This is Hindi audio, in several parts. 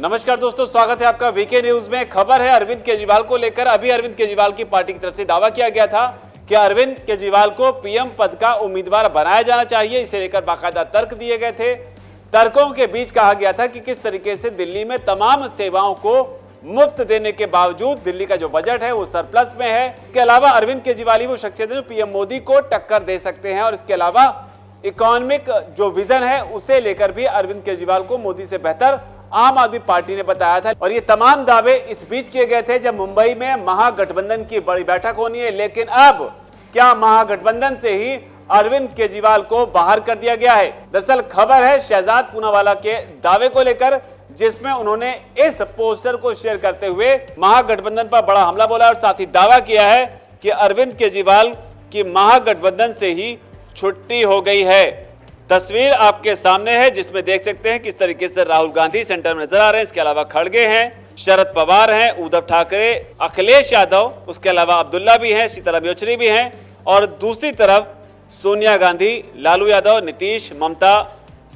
नमस्कार दोस्तों, स्वागत है आपका वीके न्यूज में। खबर है अरविंद केजरीवाल को लेकर। अभी अरविंद केजरीवाल की पार्टी की तरफ से दावा किया गया था कि अरविंद केजरीवाल को पीएम पद का उम्मीदवार बनाया जाना चाहिए। इसे लेकर बाकायदा तर्क दिए गए थे। तर्कों के बीच कहा गया था कि किस तरीके से दिल्ली में तमाम सेवाओं को मुफ्त देने के बावजूद दिल्ली का जो बजट है वो सरप्लस में है। इसके अलावा अरविंद केजरीवाल ही वो शख्सियत है जो पीएम मोदी को टक्कर दे सकते हैं और इसके अलावा इकोनॉमिक जो विजन है उसे लेकर भी अरविंद केजरीवाल को मोदी से बेहतर आम आदमी पार्टी ने बताया था। और ये तमाम दावे इस बीच किए गए थे जब मुंबई में महागठबंधन की बड़ी बैठक होनी है। लेकिन अब क्या महागठबंधन से ही अरविंद केजरीवाल को बाहर कर दिया गया है? दरअसल खबर है शहजाद पूनावाला के दावे को लेकर, जिसमें उन्होंने इस पोस्टर को शेयर करते हुए महागठबंधन पर बड़ा हमला बोला और साथ ही दावा किया है कि अरविंद केजरीवाल की महागठबंधन से ही छुट्टी हो गई है। तस्वीर आपके सामने है जिसमें देख सकते हैं किस तरीके से राहुल गांधी सेंटर में नजर आ रहे हैं। इसके अलावा खड़गे हैं, शरद पवार हैं, उद्धव ठाकरे, अखिलेश यादव, उसके अलावा अब्दुल्ला भी हैं, सीताराम येचुरी भी हैं और दूसरी तरफ सोनिया गांधी, लालू यादव, नीतीश, ममता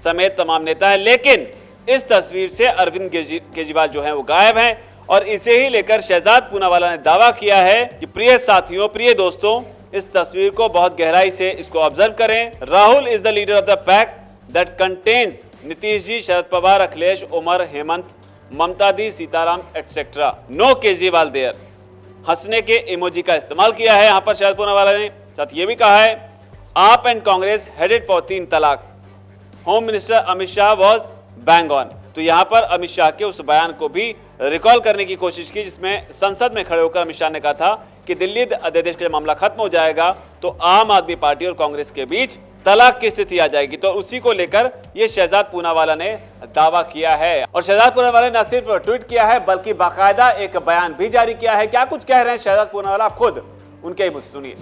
समेत तमाम नेता हैं। लेकिन इस तस्वीर से अरविंद केजरीवाल जो है वो गायब हैं और इसे ही लेकर शहजाद पूनावाला ने दावा किया है कि प्रिय साथियों, प्रिय दोस्तों, इस तस्वीर को बहुत गहराई से इसको ऑब्जर्व करें। Rahul is the leader of the pack that contains Nitish ji, Sharad Pawar, Akhilesh, Omar, Hemant, Mamata di, Sitaram etcetera. No Kejriwal there. हंसने के इमोजी का इस्तेमाल किया है यहाँ पर शरद पूनावाला ने। साथ ये भी कहा है, आप एंड कांग्रेस हेडेड फॉर 3 तलाक। Home minister Amit Shah was bang on. तो यहाँ पर अमित शाह के उस बयान को भी रिकॉल करने की कोशिश की जिसमें संसद में खड़े होकर अमित शाह ने कहा था कि दिल्ली अध्यादेश का मामला खत्म हो जाएगा तो आम आदमी पार्टी और कांग्रेस के बीच तलाक की स्थिति आ जाएगी। तो उसी को लेकर ये शहजाद पूनावाला ने दावा किया है और शहजाद पूनावाला ने न सिर्फ ट्वीट किया है बल्कि बाकायदा एक बयान भी जारी किया है। क्या कुछ कह रहे हैं शहजाद पूनावाला, आप खुद उनके मुझसे सुनिए।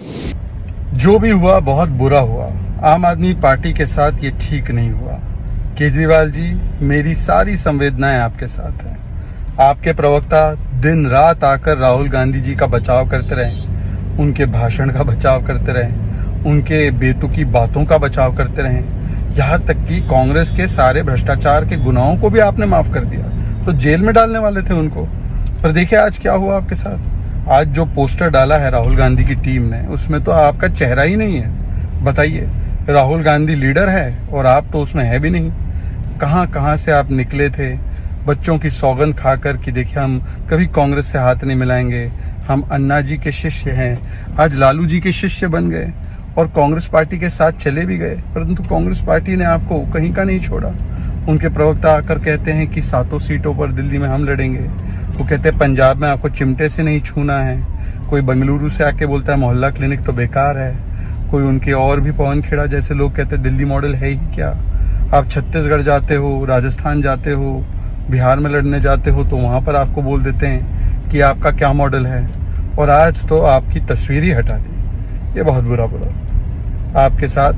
जो भी हुआ बहुत बुरा हुआ। आम आदमी पार्टी के साथ ये ठीक नहीं हुआ। केजरीवाल जी, मेरी सारी संवेदनाएं आपके साथ हैं। आपके प्रवक्ता दिन रात आकर राहुल गांधी जी का बचाव करते रहे, उनके भाषण का बचाव करते रहे, उनके बेतुकी बातों का बचाव करते रहे, यहाँ तक कि कांग्रेस के सारे भ्रष्टाचार के गुनाहों को भी आपने माफ कर दिया। तो जेल में डालने वाले थे उनको। पर देखिए आज क्या हुआ आपके साथ। आज जो पोस्टर डाला है राहुल गांधी की टीम ने, उसमें तो आपका चेहरा ही नहीं है। बताइए, राहुल गांधी लीडर है और आप तो उसमें है भी नहीं। कहाँ कहाँ से आप निकले थे बच्चों की सौगंध खाकर कि देखिए हम कभी कांग्रेस से हाथ नहीं मिलाएंगे, हम अन्ना जी के शिष्य हैं। आज लालू जी के शिष्य बन गए और कांग्रेस पार्टी के साथ चले भी गए, परंतु कांग्रेस पार्टी ने आपको कहीं का नहीं छोड़ा। उनके प्रवक्ता आकर कहते हैं कि 7 सीटों पर दिल्ली में हम लड़ेंगे। वो कहते हैं पंजाब में आपको चिमटे से नहीं छूना है। कोई बेंगलुरु से आके बोलता है मोहल्ला क्लिनिक तो बेकार है। कोई उनके और भी पवन खेड़ा जैसे लोग कहते हैं दिल्ली मॉडल है ही क्या। आप छत्तीसगढ़ जाते हो, राजस्थान जाते हो, बिहार में लड़ने जाते हो तो वहाँ पर आपको बोल देते हैं कि आपका क्या मॉडल है। और आज तो आपकी तस्वीर ही हटा दी। ये बहुत बुरा बुरा। आपके साथ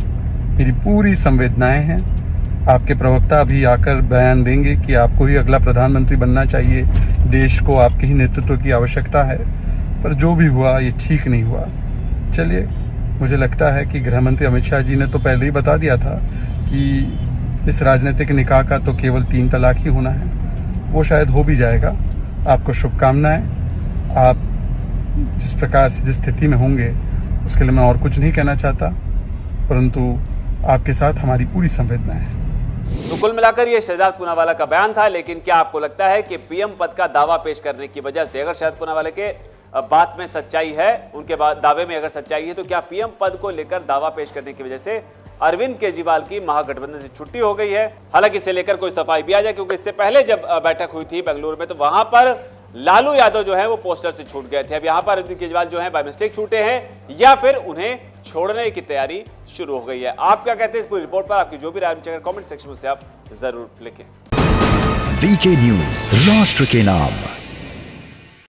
मेरी पूरी संवेदनाएं हैं। आपके प्रवक्ता अभी आकर बयान देंगे कि आपको ही अगला प्रधानमंत्री बनना चाहिए, देश को आपके ही नेतृत्व की आवश्यकता है। पर जो भी हुआ ये ठीक नहीं हुआ। चलिए, मुझे लगता है कि गृह मंत्री अमित शाह जी ने तो पहले ही बता दिया था कि इस राजनीतिक निकाह का तो केवल 3 तलाक ही होना है। वो शायद हो भी जाएगा। आपको शुभकामनाएं। आप जिस प्रकार से जिस स्थिति में होंगे उसके लिए मैं और कुछ नहीं कहना चाहता, परंतु आपके साथ हमारी पूरी संवेदनाएं हैं। तो कुल मिलाकर ये शहजाद पूनावाला का बयान था। लेकिन क्या आपको लगता है कि पीएम पद का दावा पेश करने की वजह से, अगर शहजाद पूनावाला के बात में सच्चाई है, उनके दावे में अगर सच्चाई है, तो क्या पीएम पद को लेकर दावा पेश करने की वजह से अरविंद केजरीवाल की महागठबंधन से छुट्टी हो गई है? हालांकि इसे लेकर कोई सफाई भी आ जाए, क्योंकि इससे पहले जब बैठक हुई थी बेंगलुरु में तो वहां पर लालू यादव जो है वो पोस्टर से छूट गए थे। अब यहाँ पर अरविंद केजरीवाल जो है बाय मिस्टेक छूटे हैं या फिर उन्हें छोड़ने की तैयारी शुरू हो गई है। आप क्या कहते हैं इस पूरी रिपोर्ट पर? आपकी जो भी राय कमेंट सेक्शन में से आप जरूर लिखें। वीके न्यूज, राष्ट्र के नाम।